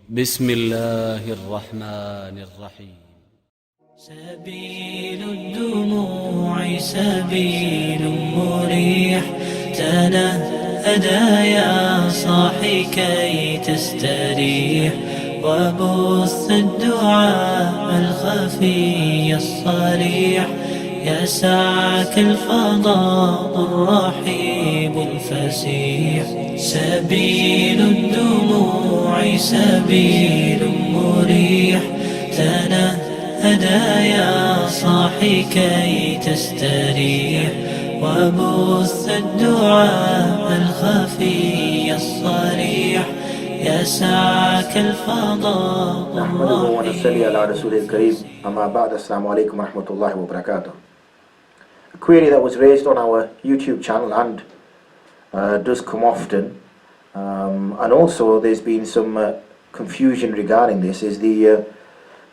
بسم الله الرحمن الرحيم. سبيل الدموع سبيل مريح، تنهدى يا صاحي كي تستريح، وبث الدعاء الخفي الصريح، يسعك الفضاء الرحيب الفسيح. سبيل الدموع سبيل مريح، تنهدى يا صاحي كي تستريح، وبث الدعاء الخفي الصريح، يسعك الفضاء نحمده ونصلي على رسوله الكريم. أما بعد. Assalamu alaikum wa rahmatullahi wa barakatuh. A query that was raised on our YouTube channel and does come often, and also there's been some confusion regarding this, is the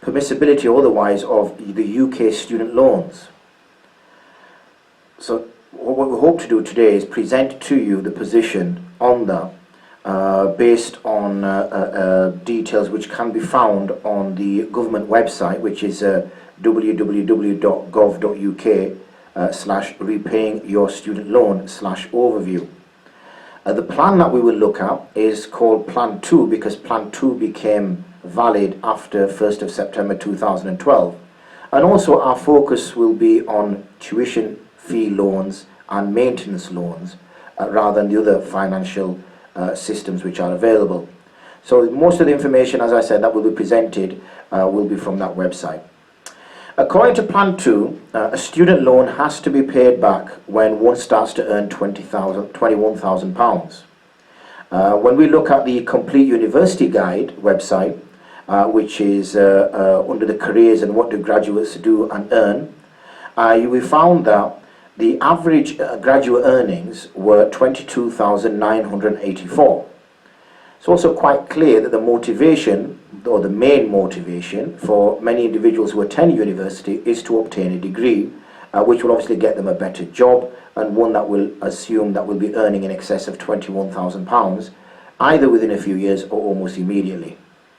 permissibility or otherwise of the UK student loans. So what we hope to do today is present to you the position on that, based on details which can be found on the government website, which is www.gov.uk/repaying-your-student-loan/overview. The plan that we will look at is called Plan 2 because Plan 2 became valid after 1st of September 2012. And also our focus will be on tuition fee loans and maintenance loans rather than the other financial systems which are available. So most of the information, as I said, that will be presented will be from that website. According to Plan 2, a student loan has to be paid back when one starts to earn £21,000. When we look at the Complete University Guide website, which is under the careers and what do graduates do and earn, we found that the average graduate earnings were 22,984. It's also quite clear that the motivation, or the main motivation for many individuals who attend university is to obtain a degree, which will obviously get them a better job, and one that will assume that will be earning in excess of £21,000 either within a few years or almost immediately.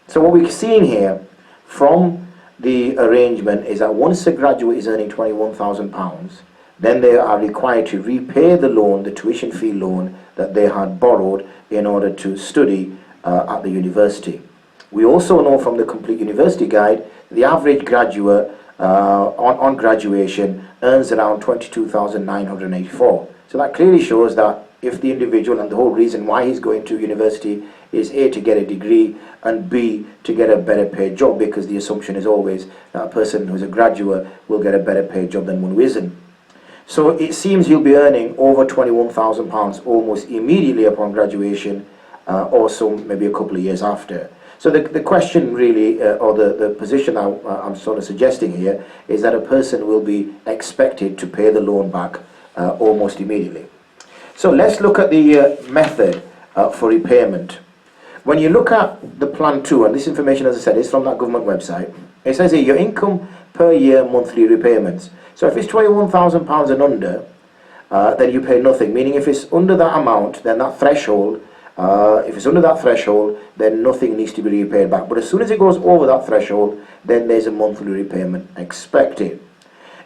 So what we're seeing here from the arrangement is that once a graduate is earning £21,000, then they are required to repay the loan, the tuition fee loan that they had borrowed in order to study at the university. We also know from the Complete University Guide the average graduate on graduation earns around 22,984. So that clearly shows that if the individual, and the whole reason why he's going to university is A, to get a degree, and B, to get a better paid job, because the assumption is always that a person who's a graduate will get a better paid job than one who isn't. So it seems you'll be earning over £21,000 almost immediately upon graduation, or so maybe a couple of years after. So the question really, or the position I'm sort of suggesting here, is that a person will be expected to pay the loan back almost immediately. So let's look at the method for repayment. When you look at the Plan 2, and this information, as I said, is from that government website, it says here your income per year monthly repayments. So if it's £21,000 and under, then you pay nothing, meaning if it's under that amount, then that threshold, if it's under that threshold, then nothing needs to be repaid back. But as soon as it goes over that threshold, then there's a monthly repayment expected.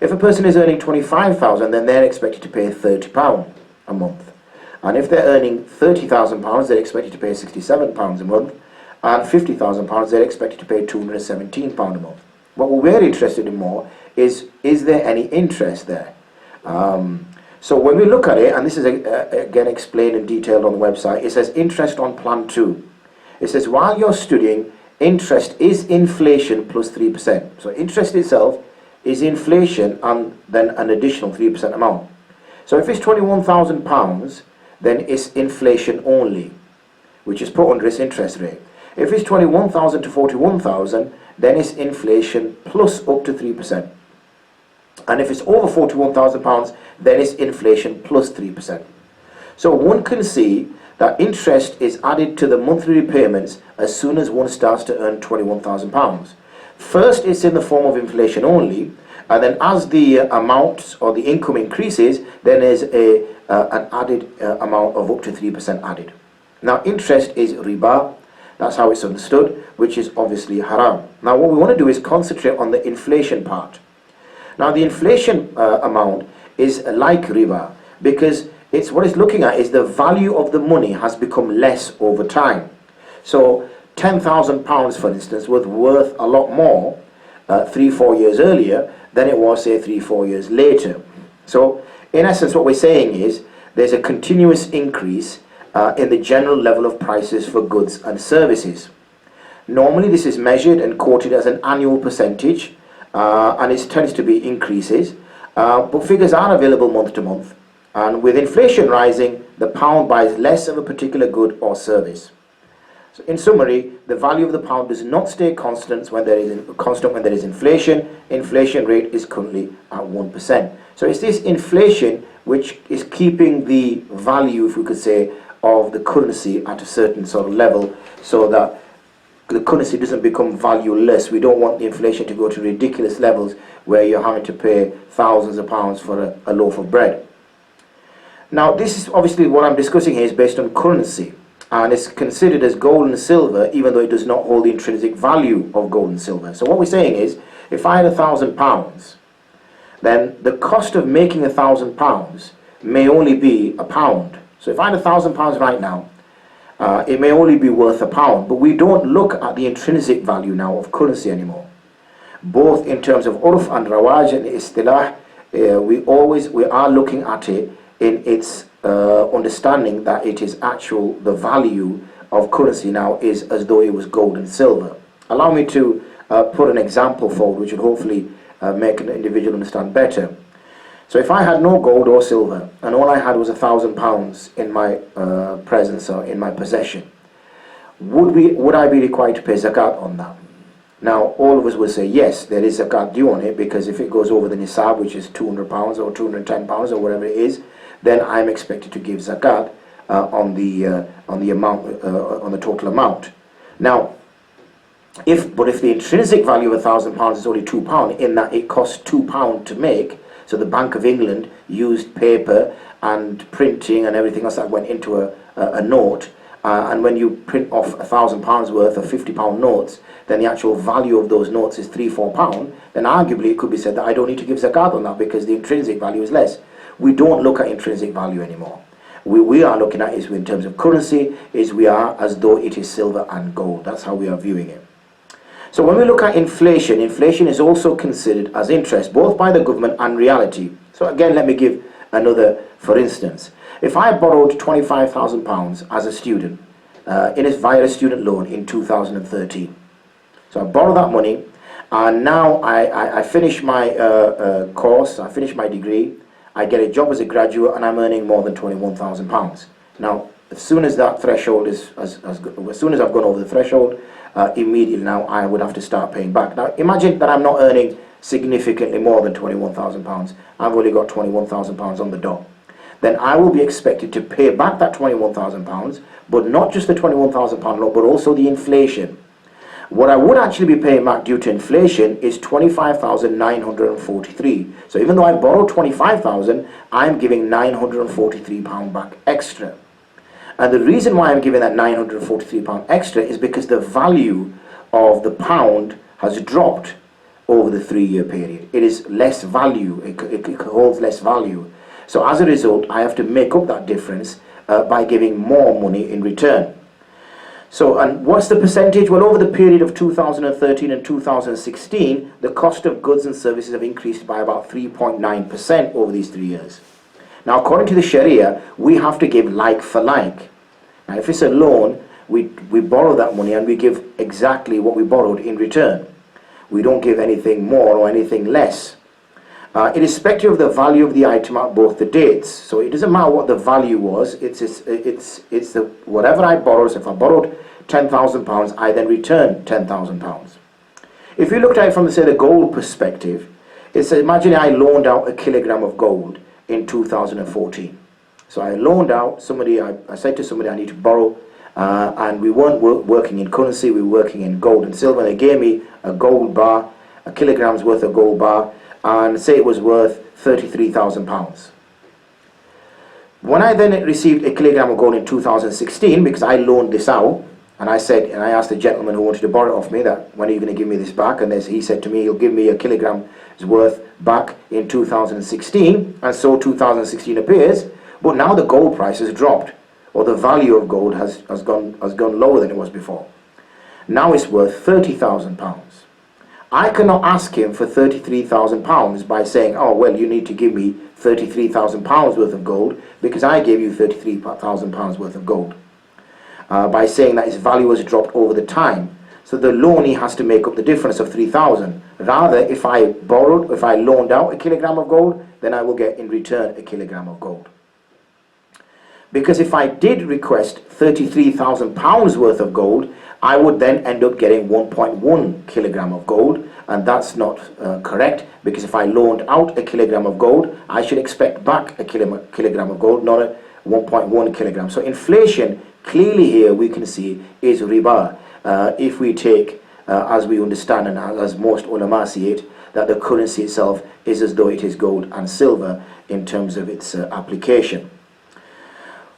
If a person is earning £25,000, then they're expected to pay £30 a month. And if they're earning £30,000, they're expected to pay £67 a month. And £50,000, they're expected to pay £217 a month. What we're interested in more is there any interest there? So when we look at it, and this is again explained and detailed on the website, it says interest on Plan 2. It says while you're studying, interest is inflation plus 3%. So interest itself is inflation and then an additional 3% amount. So if it's £21,000, then it's inflation only, which is put under its interest rate. If it's 21,000 to 41,000, then it's inflation plus up to 3%. And if it's over £41,000, then it's inflation plus 3%. So one can see that interest is added to the monthly repayments as soon as one starts to earn £21,000. First, it's in the form of inflation only, and then as the amount or the income increases, then there's an added amount of up to 3% added. Now, interest is riba, that's how it's understood, which is obviously haram. Now what we want to do is concentrate on the inflation part. Now the inflation amount is like riba, because what it's looking at is the value of the money has become less over time. So £10,000, for instance, was worth a lot more 3-4 years earlier than it was, say, 3-4 years later. So in essence, what we're saying is there's a continuous increase in the general level of prices for goods and services. Normally this is measured and quoted as an annual percentage, and it tends to be increases, but figures are available month to month, and with inflation rising, the pound buys less of a particular good or service. So in summary, the value of the pound does not stay constant when there is inflation. Inflation rate is currently at 1%. So it's this inflation which is keeping the value, if we could say, of the currency at a certain sort of level, so that the currency doesn't become valueless. We don't want the inflation to go to ridiculous levels where you're having to pay thousands of pounds for a loaf of bread. Now this is obviously what I'm discussing here is based on currency, and it's considered as gold and silver, even though it does not hold the intrinsic value of gold and silver. So what we're saying is, if I had £1,000, then the cost of making £1,000 may only be £1. So if I had £1,000 right now, it may only be worth £1, but we don't look at the intrinsic value now of currency anymore. Both in terms of urf and rawaj and istilah, we are looking at it in its understanding that it is the value of currency now is as though it was gold and silver. Allow me to put an example forward which will hopefully make an individual understand better. So if I had no gold or silver and all I had was £1,000 in my presence or in my possession, would I be required to pay zakat on that? Now all of us will say yes, there is zakat due on it, because if it goes over the nisab, which is £200 or £210 or whatever it is, then I'm expected to give zakat on the amount, on the total amount. Now, if the intrinsic value of £1,000 is only £2, in that it costs £2 to make, so the Bank of England used paper and printing and everything else that went into a note, and when you print off £1,000 worth of £50 notes, then the actual value of those notes is £3-4, then arguably it could be said that I don't need to give zakat on that because the intrinsic value is less. We don't look at intrinsic value anymore. We are looking at it in terms of currency, we are as though it is silver and gold. That's how we are viewing it. So when we look at inflation, inflation is also considered as interest, both by the government and reality. So again, let me give another, for instance. If I borrowed £25,000 as a student, via a student loan in 2013. So I borrow that money, and now I finish my course, I finish my degree, I get a job as a graduate, and I'm earning more than £21,000. Now, as soon as that threshold as soon as I've gone over the threshold, immediately now I would have to start paying back. Now, imagine that I'm not earning significantly more than £21,000. I've only got £21,000 on the dot. Then I will be expected to pay back that £21,000, but not just the £21,000 loan, but also the inflation. What I would actually be paying back due to inflation is £25,943. So even though I borrowed £25,000, I'm giving £943 back extra. And the reason why I'm giving that £943 extra is because the value of the pound has dropped over the 3-year period. It is less value, it holds less value. So as a result, I have to make up that difference by giving more money in return. So, and what's the percentage? Well, over the period of 2013 and 2016, the cost of goods and services have increased by about 3.9% over these 3 years. Now, according to the Sharia, we have to give like for like. Now, if it's a loan, we borrow that money and we give exactly what we borrowed in return. We don't give anything more or anything less. Irrespective of the value of the item at both the dates. So it doesn't matter what the value was, it's the whatever I borrowed. So if I borrowed £10,000, I then return £10,000. If you looked at it from, say, the gold perspective, it's imagine I loaned out a kilogram of gold in 2014. So I loaned out somebody, I said to somebody I need to borrow, and we weren't working in currency, we were working in gold and silver. They gave me a gold bar, a kilogram's worth of gold bar, and say it was worth £33,000. When I then received a kilogram of gold in 2016, because I loaned this out, And I asked the gentleman who wanted to borrow it off me that, when are you going to give me this back? And he said to me, he'll give me a kilogram's worth back in 2016. And so 2016 appears, but now the gold price has dropped, or the value of gold has gone lower than it was before. Now it's worth £30,000. I cannot ask him for £33,000 by saying, oh, well, you need to give me £33,000 worth of gold because I gave you £33,000 worth of gold. By saying that its value has dropped over the time. So the loanee has to make up the difference of 3,000. Rather, if I loaned out a kilogram of gold, then I will get in return a kilogram of gold. Because if I did request £33,000 worth of gold, I would then end up getting 1.1 kilogram of gold, and that's not correct, because if I loaned out a kilogram of gold, I should expect back a kilogram of gold, not a 1.1 kilogram. So inflation, clearly here we can see, is riba. If we take, as we understand and as most ulama see it, that the currency itself is as though it is gold and silver in terms of its application.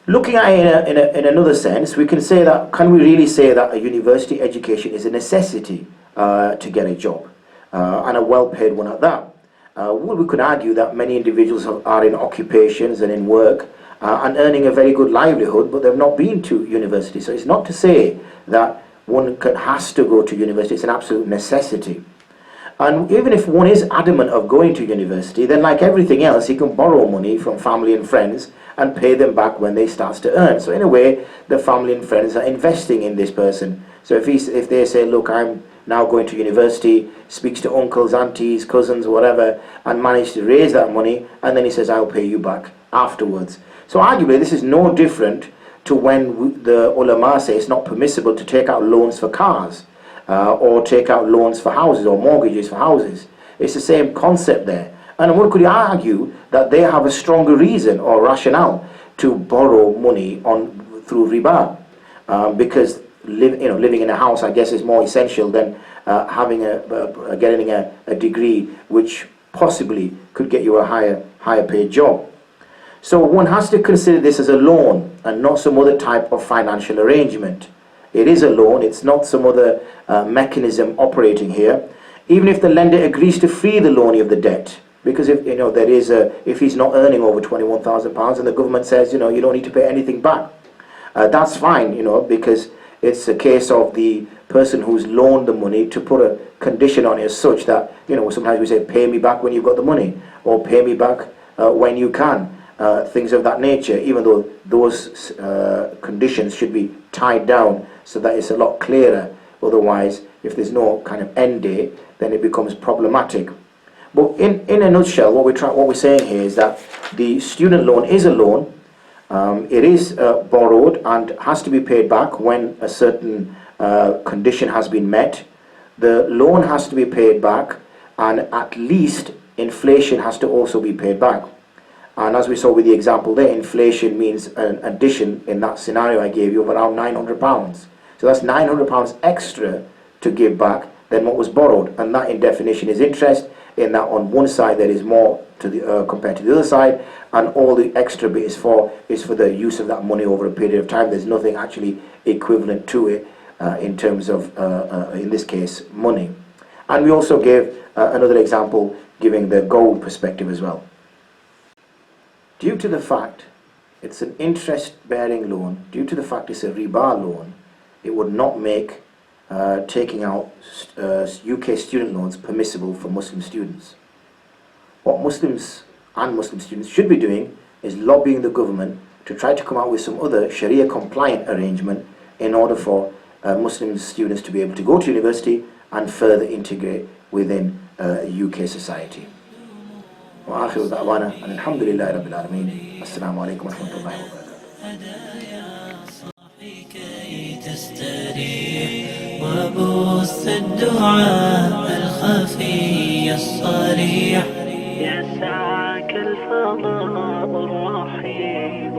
Looking at it in another sense, we can say that, can we really say that a university education is a necessity to get a job, and a well-paid one at that? Well, we could argue that many individuals are in occupations and in work and earning a very good livelihood, but they've not been to university. So it's not to say that one has to go to university, it's an absolute necessity. And even if one is adamant of going to university, then like everything else, he can borrow money from family and friends and pay them back when they start to earn. So in a way, the family and friends are investing in this person. So if they say, look, I'm now going to university, speaks to uncles, aunties, cousins, whatever, and manage to raise that money, and then he says, I'll pay you back afterwards. So arguably, this is no different to when the ulama say it's not permissible to take out loans for cars, or take out loans for houses, or mortgages for houses. It's the same concept there. And one could argue that they have a stronger reason or rationale to borrow money through riba, because living in a house, I guess, is more essential than getting a degree which possibly could get you a higher paid job. So one has to consider this as a loan and not some other type of financial arrangement. It is a loan, it's not some other mechanism operating here. Even if the lender agrees to free the loanee of the debt, because if he's not earning over £21,000 and the government says, you don't need to pay anything back, that's fine, because it's a case of the person who's loaned the money to put a condition on it as such that, sometimes we say, pay me back when you've got the money, or pay me back when you can. Things of that nature, even though those conditions should be tied down so that it's a lot clearer. Otherwise, if there's no kind of end date, then it becomes problematic. But in a nutshell, what we're saying here is that the student loan is a loan. It is borrowed and has to be paid back when a certain condition has been met. The loan has to be paid back, and at least inflation has to also be paid back. And as we saw with the example there, inflation means an addition in that scenario I gave you of around £900. So that's £900 extra to give back than what was borrowed. And that in definition is interest, in that on one side there is more to the compared to the other side, and all the extra bit is for the use of that money over a period of time. There's nothing actually equivalent to it in terms of, in this case, money. And we also gave another example giving the gold perspective as well. Due to the fact it's an interest-bearing loan, due to the fact it's a riba loan, it would not make taking out UK student loans permissible for Muslim students. What Muslims and Muslim students should be doing is lobbying the government to try to come out with some other Sharia-compliant arrangement in order for Muslim students to be able to go to university and further integrate within UK society. وآخر دعوانا أن الحمد لله رب العالمين. السلام عليكم ورحمة الله وبركاته. وبث الدعاء الخفي الصريح يسعك الفضاء الرحيم.